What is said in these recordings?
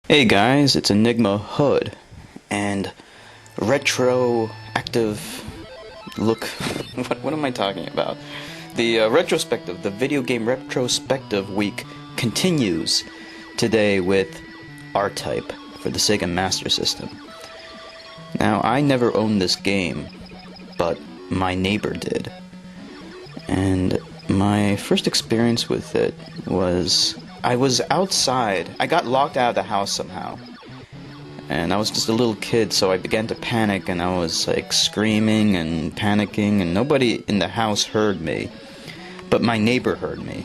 Hey guys, it's Enigma Hood, and retroactive look, what am I talking about? The retrospective, the video game retrospective week continues today with R-Type for the Sega Master System. Now, I never owned this game, but my neighbor did, and my first experience with it was I was outside. I got locked out of the house somehow. And I was just a little kid, so I began to panic, and I was like screaming and panicking, and nobody in the house heard me. But my neighbor heard me.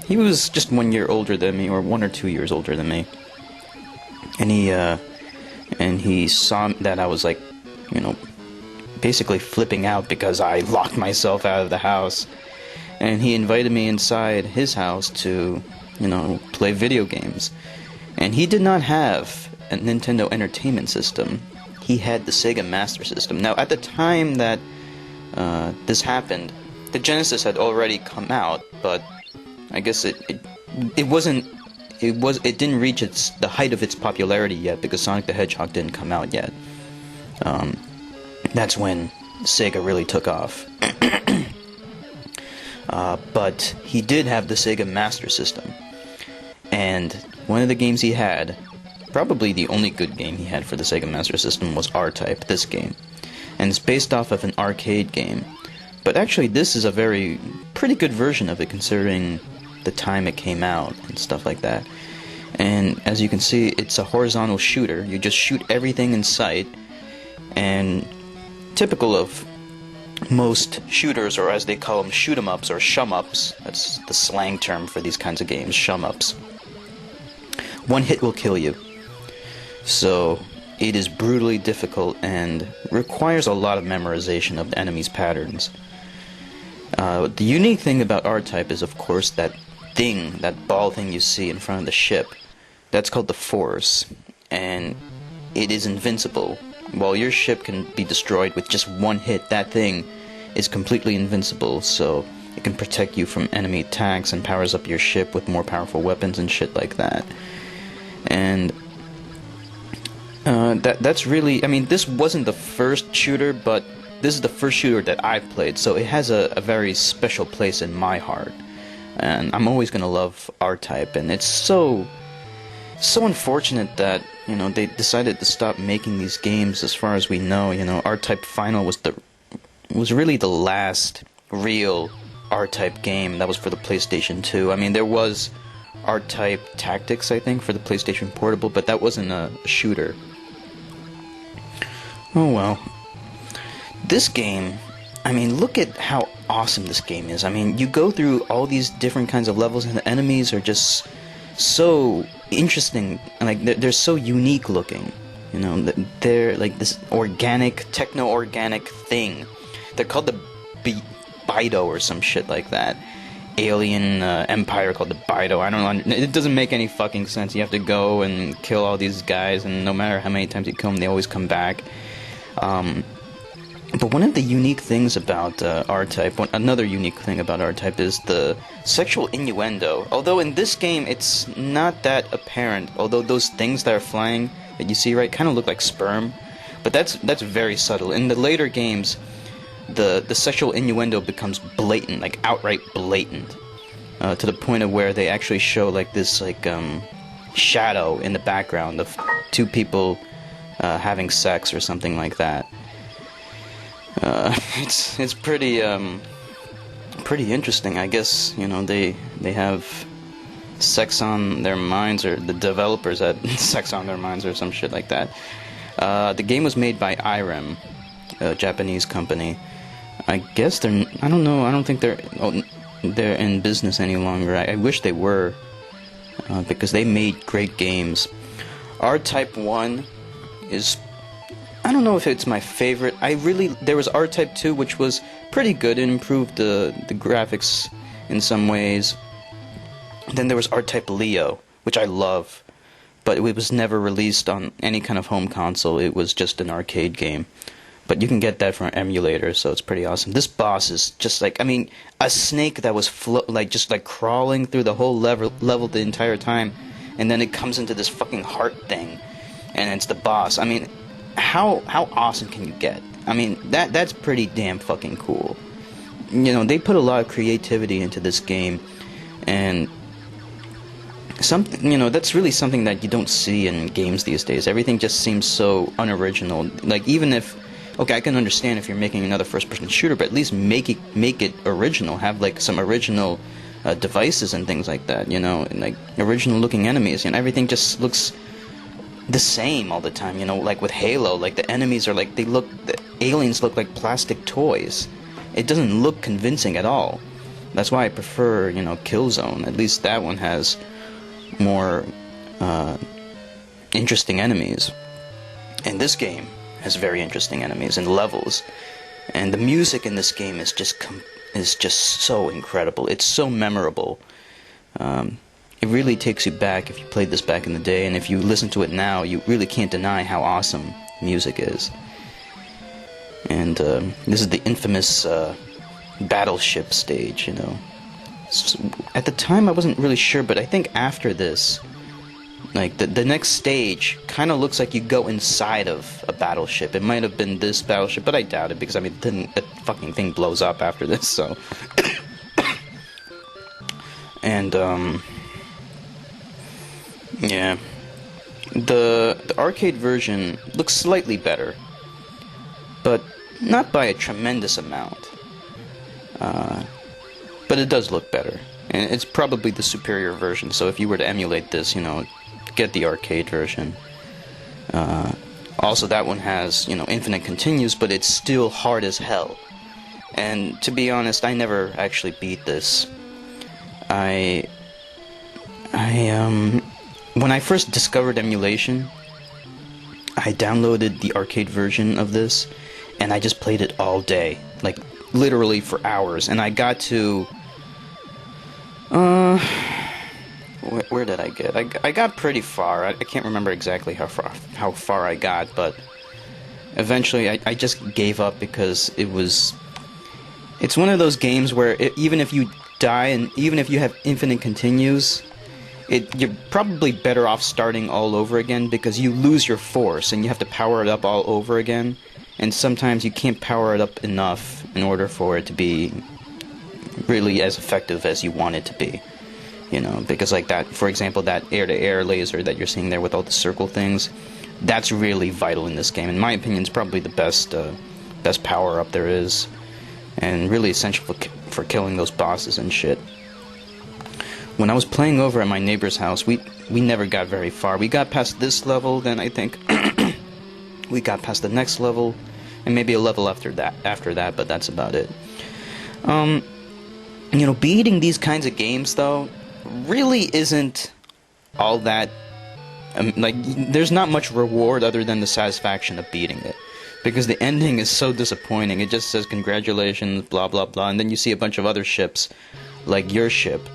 He was just 1 year older than me, or 1 or 2 years older than me. And he saw that I was like, basically flipping out because I locked myself out of the house. And he invited me inside his house to, play video games. And he did not have a Nintendo Entertainment System. He had the Sega Master System. Now, at the time that this happened, the Genesis had already come out, but I guess it didn't reach the height of its popularity yet because Sonic the Hedgehog didn't come out yet. That's when Sega really took off. But he did have the Sega Master System, and one of the games he had, probably the only good game he had for the Sega Master System, was R-Type, this game. And it's based off of an arcade game, but actually this is a pretty good version of it considering the time it came out and stuff like that. And as you can see, it's a horizontal shooter. You just shoot everything in sight, and typical of most shooters, or as they call them, shoot-em-ups or shum-ups, that's the slang term for these kinds of games, shum-ups. One hit will kill you. So it is brutally difficult and requires a lot of memorization of the enemy's patterns. The unique thing about R-Type is, of course, that ball thing you see in front of the ship. That's called the Force, and it is invincible. While your ship can be destroyed with just one hit, that thing is completely invincible, so it can protect you from enemy attacks and powers up your ship with more powerful weapons and shit like that. And that's really, this wasn't the first shooter, but this is the first shooter that I've played, so it has a very special place in my heart. And I'm always gonna love R-Type, and it's so unfortunate that they decided to stop making these games. As far as we know, R-Type Final was really the last real R-Type game that was for the PlayStation 2. There was R-Type Tactics, I think, for the PlayStation Portable, but that wasn't a shooter. Oh well. This game, look at how awesome this game is. You go through all these different kinds of levels, and the enemies are just so interesting, like they're so unique looking. They're like this organic, techno-organic thing. They're called the Bido or some shit like that. Alien empire called the Bido. I don't know. It doesn't make any fucking sense. You have to go and kill all these guys, and no matter how many times you kill them, they always come back. But one of the unique things about R-Type, another unique thing about R-Type is the sexual innuendo. Although in this game it's not that apparent, although those things that are flying that you see kind of look like sperm, but that's very subtle. In the later games, the sexual innuendo becomes blatant, like outright blatant, to the point of where they actually show like this shadow in the background of two people having sex or something like that. It's pretty interesting. I guess they have sex on their minds, or the developers had sex on their minds, or some shit like that. The game was made by IREM, a Japanese company. I guess I don't know. I don't think they're in business any longer. I wish they were, because they made great games. R-Type 1 is, I don't know if it's my favorite. There was R-Type 2, which was pretty good. It improved the graphics in some ways. Then there was R-Type Leo, which I love, but it was never released on any kind of home console. It was just an arcade game. But you can get that from an emulator, so it's pretty awesome. This boss is just like, a snake that was just crawling through the whole level the entire time. and then it comes into this fucking heart thing, and it's the boss. I mean, how awesome can you get? I mean, that's pretty damn fucking cool. You know, they put a lot of creativity into this game, and something, you know, that's really something that you don't see in games these days. Everything just seems so unoriginal. Like, even if, okay, I can understand if you're making another first-person shooter, but at least make it original. Have like some original devices and things like that. You know, and, like original-looking enemies. And everything just looks the same all the time. You know, like with Halo, like the enemies are like the aliens look like plastic toys. It doesn't look convincing at all. That's why I prefer, you know, Killzone. At least that one has more interesting enemies, and this game has very interesting enemies and levels, and the music in this game is just so incredible. It's so memorable. It really takes you back if you played this back in the day, and if you listen to it now, you really can't deny how awesome music is. And this is the infamous battleship stage, you know. At the time I wasn't really sure, but I think after this, like the next stage kind of looks like you go inside of a battleship. It might have been this battleship, but I doubt it, because I mean the fucking thing blows up after this, so and yeah, the arcade version looks slightly better, but not by a tremendous amount. But it does look better, and it's probably the superior version, so if you were to emulate this, you know, get the arcade version. Also, that one has, you know, infinite continues, but it's still hard as hell. And to be honest, I never actually beat this. When I first discovered emulation, I downloaded the arcade version of this, and I just played it all day, like literally for hours, and I got to where did I get? I got pretty far. I can't remember exactly how far I got, but eventually I just gave up, because it's one of those games where even if you die and even if you have infinite continues, you're probably better off starting all over again, because you lose your force and you have to power it up all over again, and sometimes you can't power it up enough in order for it to be really as effective as you want it to be. You know, because like that, for example, that air-to-air laser that you're seeing there with all the circle things, that's really vital in this game. In my opinion, it's probably the best power-up there is, and really essential for killing those bosses and shit. When I was playing over at my neighbor's house, we never got very far. We got past this level, then I think we got past the next level, and maybe a level after that, but that's about it. You know, beating these kinds of games, though, really isn't all that, like, there's not much reward other than the satisfaction of beating it, because the ending is so disappointing. It just says congratulations, blah blah blah, and then you see a bunch of other ships, like your ship,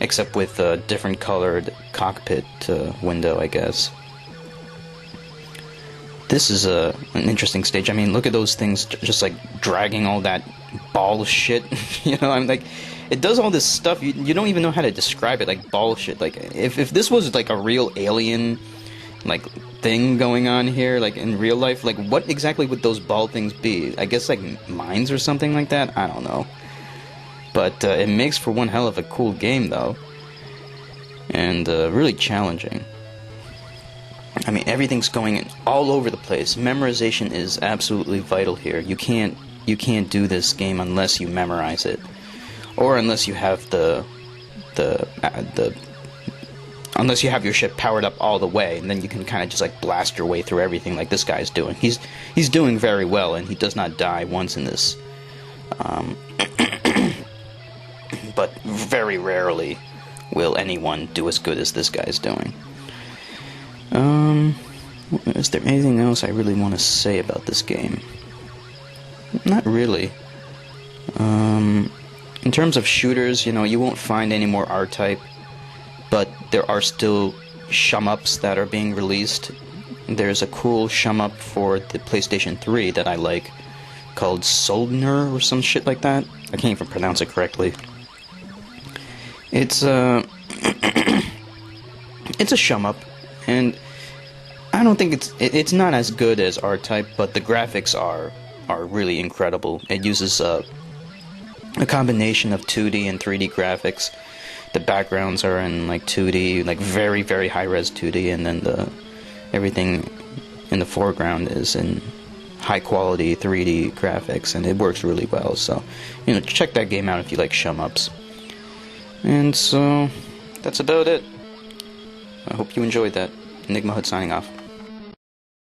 except with a different colored cockpit window, I guess. This is an interesting stage. I mean, look at those things just like dragging all that ball shit. You know, I'm like, it does all this stuff. You don't even know how to describe it, like ball shit. Like, if this was like a real alien, like, thing going on here, like in real life, like what exactly would those ball things be? I guess like mines or something like that. I don't know. But it makes for one hell of a cool game, though, and really challenging. I mean, everything's going all over the place. Memorization is absolutely vital here. You can't do this game unless you memorize it, or unless you have unless you have your ship powered up all the way, and then you can kind of just like blast your way through everything like this guy's doing. He's doing very well, and he does not die once in this. But very rarely will anyone do as good as this guy's doing. Is there anything else I really want to say about this game? Not really. In terms of shooters, you know, you won't find any more R-Type, but there are still shum-ups that are being released. There's a cool shum-up for the PlayStation 3 that I like, called Soldner or some shit like that. I can't even pronounce it correctly. It's it's a shum up, and I don't think it's not as good as R-Type, but the graphics are really incredible. It uses a combination of 2D and 3D graphics. The backgrounds are in like 2D, like very, very high-res 2D, and then everything in the foreground is in high-quality 3D graphics, and it works really well. So, check that game out if you like shum-ups. And so, that's about it. I hope you enjoyed that. Enigma Hood signing off.